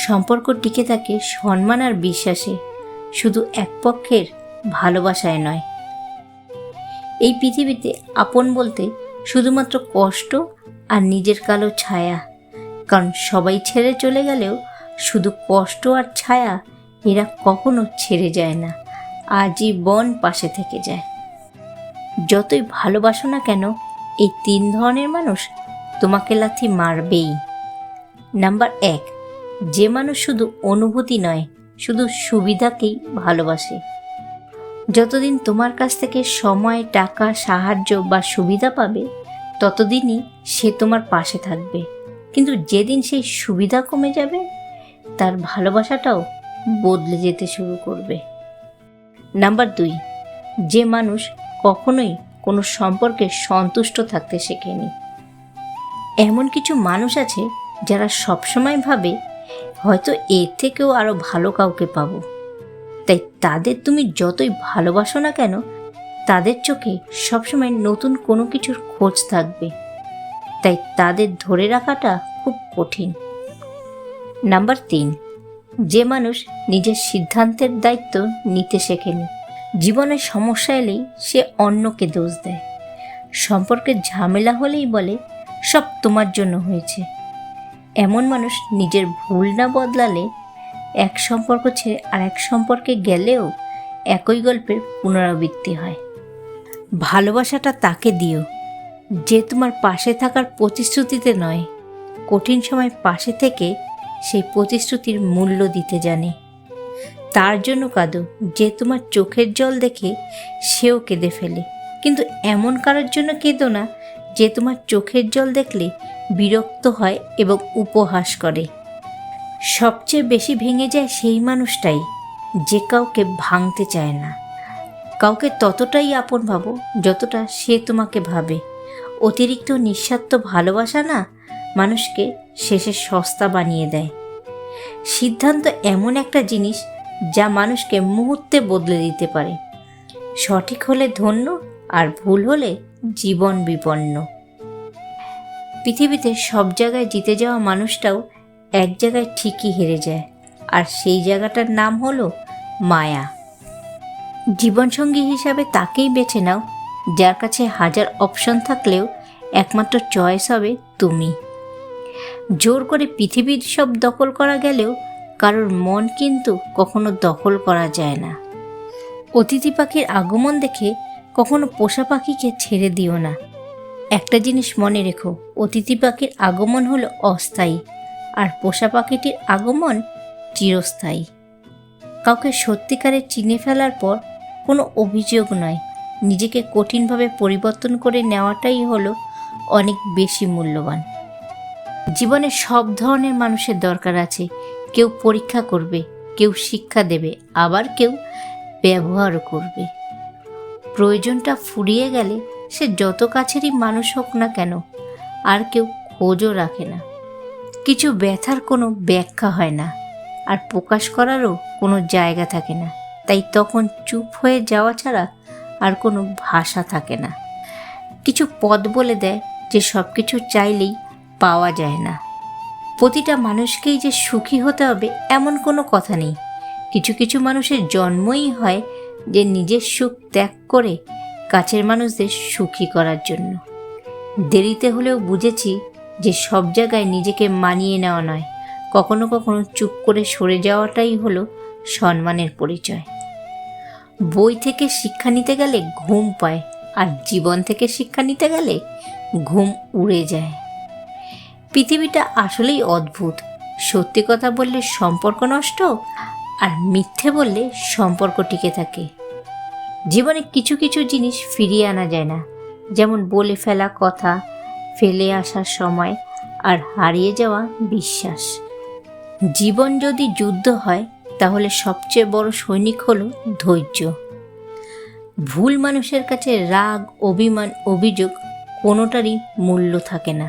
সম্পর্ক টিকে থাকে সম্মান আর বিশ্বাসে, শুধু এক পক্ষের ভালোবাসায় নয়। এই পৃথিবীতে আপন বলতে শুধুমাত্র কষ্ট আর নিজের কালো ছায়া, কারণ সবাই ছেড়ে চলে গেলেও শুধু কষ্ট আর ছায়া এরা কখনো ছেড়ে যায় না, আজীবন পাশে থেকে যায়। যতই ভালোবাসো না কেন, এই 3 ধরনের মানুষ তোমাকে লাথি মারবেই। নাম্বার 1, যে মানুষ শুধু অনুভূতি নয়, শুধু সুবিধাকেই ভালোবাসে। যতদিন তোমার কাছ থেকে সময়, টাকা, সাহায্য বা সুবিধা পাবে, ততদিনই সে তোমার পাশে থাকবে। কিন্তু যেদিন সেই সুবিধা কমে যাবে, তার ভালোবাসাটাও বদলে যেতে শুরু করবে। নাম্বার 2, যে মানুষ কখনোই কোনো সম্পর্কে সন্তুষ্ট থাকতে শেখেনি। এমন কিছু মানুষ আছে যারা সবসময় ভাবে হয়তো এর থেকেও আরও ভালো কাউকে পাবো, তাই তাদের তুমি যতই ভালোবাসো না কেন, তাদের চোখে সবসময় নতুন কোনো কিছুর খোঁজ থাকবে, তাই তাদের ধরে রাখাটা খুব কঠিন। নাম্বার 3, যে মানুষ নিজের সিদ্ধান্তের দায়িত্ব নিতে শেখেনি। জীবনে সমস্যা এলেই সে অন্যকে দোষ দেয়। সম্পর্কের ঝামেলা হলেই বলে সব তোমার জন্য হয়েছে। এমন মানুষ নিজের ভুল না বদলালে এক সম্পর্ক ছেড়ে আর এক সম্পর্কে গেলেও একই গল্পের পুনরাবৃত্তি হয়। ভালোবাসাটা তাকে দিও যে তোমার পাশে থাকার প্রতিশ্রুতিতে নয়, কঠিন সময় পাশে থেকে সেই প্রতিশ্রুতির মূল্য দিতে জানে। তার জন্য কাঁদো যে তোমার চোখের জল দেখে সেও কেঁদে ফেলে, কিন্তু এমন কারোর জন্য কেঁদো না যে তোমার চোখের জল দেখলে বিরক্ত হয় এবং উপহাস করে। সবচেয়ে বেশি ভেঙে যায় সেই মানুষটাই যে কাউকে ভাঙতে চায় না। কাউকে ততটাই আপন ভাবো যতটা সে তোমাকে ভাবে। অতিরিক্ত নিঃস্বার্থ ভালোবাসা না মানুষকে শেষে সস্তা বানিয়ে দেয়। সিদ্ধান্ত এমন একটা জিনিস যা মানুষকে মুহূর্তে বদলে দিতে পারে। সঠিক হলে ধন্য, আর ভুল হলে জীবন বিপন্ন। পৃথিবীতে সব জায়গায় জিতে যাওয়া মানুষটাও এক জায়গায় ঠিকই হেরে যায়, আর সেই জায়গাটার নাম হলো মায়া। জীবনসঙ্গী হিসাবে তাকেই বেছে নাও যার কাছে হাজার অপশন থাকলেও একমাত্র চয়েস হবে তুমি। জোর করে পৃথিবীর সব দখল করা গেলেও কারোর মন কিন্তু কখনো দখল করা যায় না। অতিথি পাখির আগমন দেখে কখনো পোষা পাখিকে ছেড়ে দিও না। একটা জিনিস মনে রেখো, অতিথি পাখির আগমন হলো অস্থায়ী, আর পোষা পাখিটির আগমন চিরস্থায়ী। কাউকে সত্যিকারে চিনে ফেলার পর কোনো অভিযোগ নয়, নিজেকে কঠিনভাবে পরিবর্তন করে নেওয়াটাই হলো অনেক বেশি মূল্যবান। জীবনে সব ধরনের মানুষের দরকার আছে। কেউ পরীক্ষা করবে, কেউ শিক্ষা দেবে, আবার কেউ ব্যবহারও করবে। প্রয়োজনটা ফুরিয়ে গেলে সে যত কাছেরই মানুষ হোক না কেন, আর কেউ খোঁজও রাখে না। কিছু ব্যথার কোনো ব্যাখ্যা হয় না, আর প্রকাশ করারও কোনো জায়গা থাকে না, তাই তখন চুপ হয়ে যাওয়া ছাড়া আর কোনো ভাষা থাকে না। কিছু পথ বলে দেয় যে সব কিছু চাইলেই পাওয়া যায় না। প্রতিটা মানুষকেই যে সুখী হতে হবে এমন কোনো কথা নেই। কিছু কিছু মানুষের জন্মই হয় যে নিজের সুখ ত্যাগ করে কাছের মানুষদের সুখী করার জন্য। দেরিতে হলেও বুঝেছি যে সব জায়গায় নিজেকে মানিয়ে নেওয়া নয়, কখনো কখনো চুপ করে সরে যাওয়াটাই হলো সম্মানের পরিচয়। বই থেকে শিক্ষা নিতে গেলে ঘুম পায়, আর জীবন থেকে শিক্ষা নিতে গেলে ঘুম উড়ে যায়। পৃথিবীটা আসলেই অদ্ভুত। সত্যি কথা বললে সম্পর্ক নষ্ট, আর মিথ্যে বললে সম্পর্ক টিকে থাকে। জীবনে কিছু কিছু জিনিস ফিরিয়ে আনা যায় না, যেমন বলে ফেলা কথা, ফেলে আসার সময়, আর হারিয়ে যাওয়া বিশ্বাস। জীবন যদি যুদ্ধ হয় তাহলে সবচেয়ে বড় সৈনিক হলো ধৈর্য। ভুল মানুষের কাছে রাগ, অভিমান, অভিযোগ কোনোটারই মূল্য থাকে না।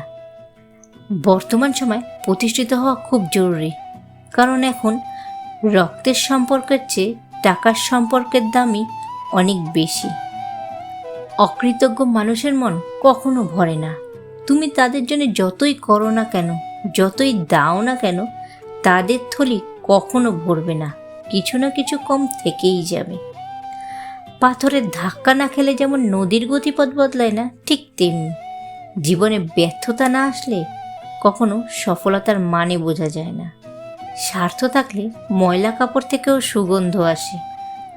বর্তমান সময় প্রতিষ্ঠিত হওয়া খুব জরুরি, কারণ এখন রক্তের সম্পর্কের চেয়ে টাকার সম্পর্কের দামই অনেক বেশি। অকৃতজ্ঞ মানুষের মন কখনো ভরে না। তুমি তাদের জন্য যতই করো না কেন, যতই দাও না কেন, তাদের থলি কখনো ভরবে না, কিছু না কিছু কম থেকেই যাবে। পাথরের ধাক্কা না খেলে যেমন নদীর গতিপথ বদলায় না, ঠিক তেমনি জীবনে ব্যর্থতা না আসলে কখনো সফলতার মানে বোঝা যায় না। স্বার্থ থাকলে ময়লা কাপড় থেকেও সুগন্ধ আসে,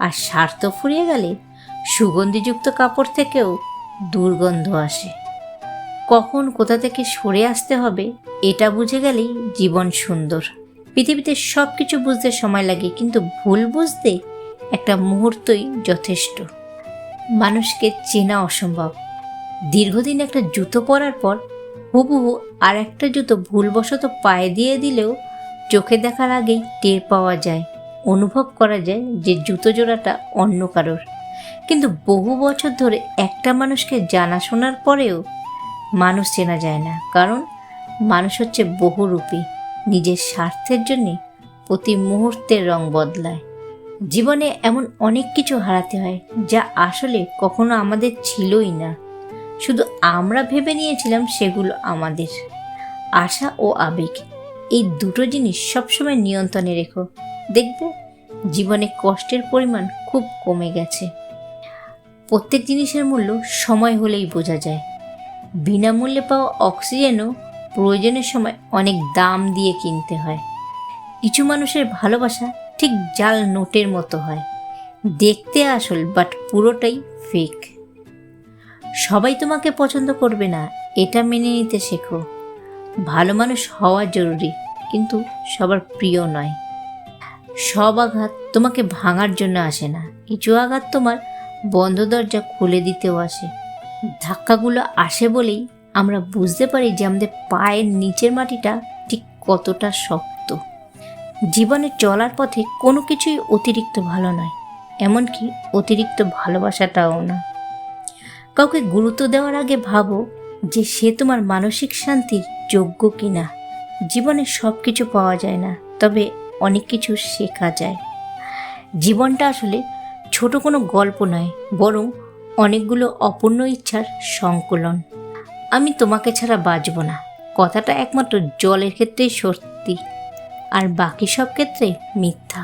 আর স্বার্থ ফুরিয়ে গেলে সুগন্ধিযুক্ত কাপড় থেকেও দুর্গন্ধ আসে। কখন কোথা থেকে সরে আসতে হবে এটা বুঝে গেলেই জীবন সুন্দর। পৃথিবীতে সব কিছু বুঝতে সময় লাগে, কিন্তু ভুল বুঝতে একটা মুহূর্তই যথেষ্ট। মানুষকে চেনা অসম্ভব। দীর্ঘদিন একটা জুতো পরার পর হুবহু আর একটা জুতো ভুলবশত পায়ে দিয়ে দিলেও চোখে দেখার আগেই টের পাওয়া যায়, অনুভব করা যায় যে জুতো জোড়াটা অন্য কারোর। কিন্তু বহু বছর ধরে একটা মানুষকে জানাশোনার পরেও মানুষ চেনা যায় না, কারণ মানুষ হচ্ছে বহুরূপী, নিজের স্বার্থের জন্যে প্রতি মুহূর্তের রং বদলায়। জীবনে এমন অনেক কিছু হারাতে হয় যা আসলে কখনো আমাদের ছিলই না, শুধু আমরা ভেবে নিয়েছিলাম সেগুলো আমাদের। আশা ও আবেগ, এই দুটো জিনিস সবসময় নিয়ন্ত্রণে রেখো, দেখবে জীবনে কষ্টের পরিমাণ খুব কমে গেছে। প্রত্যেক জিনিসের মূল্য সময় হলেই বোঝা যায়। বিনামূল্যে পাওয়া অক্সিজেনও প্রয়োজনের সময় অনেক দাম দিয়ে কিনতে হয়। কিছু মানুষের ভালোবাসা ঠিক জাল নোটের মতো হয়, দেখতে আসল বাট পুরোটাই ফেক। সবাই তোমাকে পছন্দ করবে না, এটা মেনে নিতে শেখো। ভালো মানুষ হওয়া জরুরি, কিন্তু সবার প্রিয় নয়। সব আঘাত তোমাকে ভাঙার জন্য আসে না, কিছু আঘাত তোমার বন্ধ দরজা খুলে দিতেও আসে। ধাক্কাগুলো আসে বলেই আমরা বুঝতে পারি যে আমাদের পায়ের নিচের মাটিটা ঠিক কতটা শক্ত। জীবনে চলার পথে কোনো কিছুই অতিরিক্ত ভালো নয়, এমনকি অতিরিক্ত ভালোবাসাটাও না। কাউকে গুরুত্ব দেওয়ার আগে ভাবো যে সে তোমার মানসিক শান্তির যোগ্য কিনা। জীবনে সব কিছু পাওয়া যায় না, তবে অনেক কিছু শেখা যায়। জীবনটা আসলে ছোট কোনো গল্প নয়, বরং অনেকগুলো অপূর্ণ ইচ্ছার সংকলন। আমি তোমাকে ছাড়া বাঁচব না কথাটা একমাত্র জলের ক্ষেত্রেই সত্যি, আর বাকি সব ক্ষেত্রে মিথ্যা।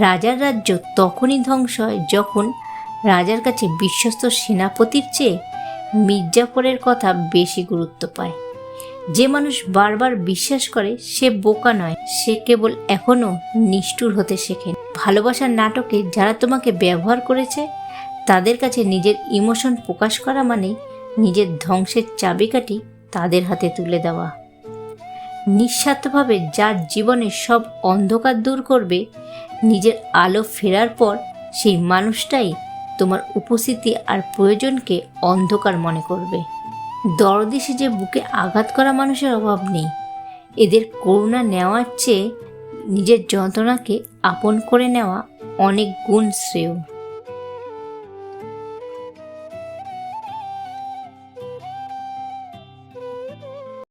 রাজার রাজ্য তখনই ধ্বংস হয় যখন রাজার কাছে বিশ্বস্ত সেনাপতির চেয়ে মির্জাফরের কথা বেশি গুরুত্ব পায়। যে মানুষ বারবার বিশ্বাস করে সে বোকা নয়, সে কেবল এখনও নিষ্ঠুর হতে শেখে। ভালোবাসার নাটকে যারা তোমাকে ব্যবহার করেছে তাদের কাছে নিজের ইমোশন প্রকাশ করা মানে নিজের ধ্বংসের চাবিকাঠি তাদের হাতে তুলে দেওয়া। নিঃস্বার্থভাবে যার জীবনের সব অন্ধকার দূর করবে, নিজের আলো ফেরার পর সেই মানুষটাই তোমার উপস্থিতি আর প্রয়োজনকে অন্ধকার মনে করবে। দরদি সেজে বুকে আঘাত করা মানুষের অভাব নেই, এদের করুণা নেওয়ার চেয়ে নিজের যন্ত্রণাকে আপন করে নেওয়া অনেক গুণ শ্রেয়।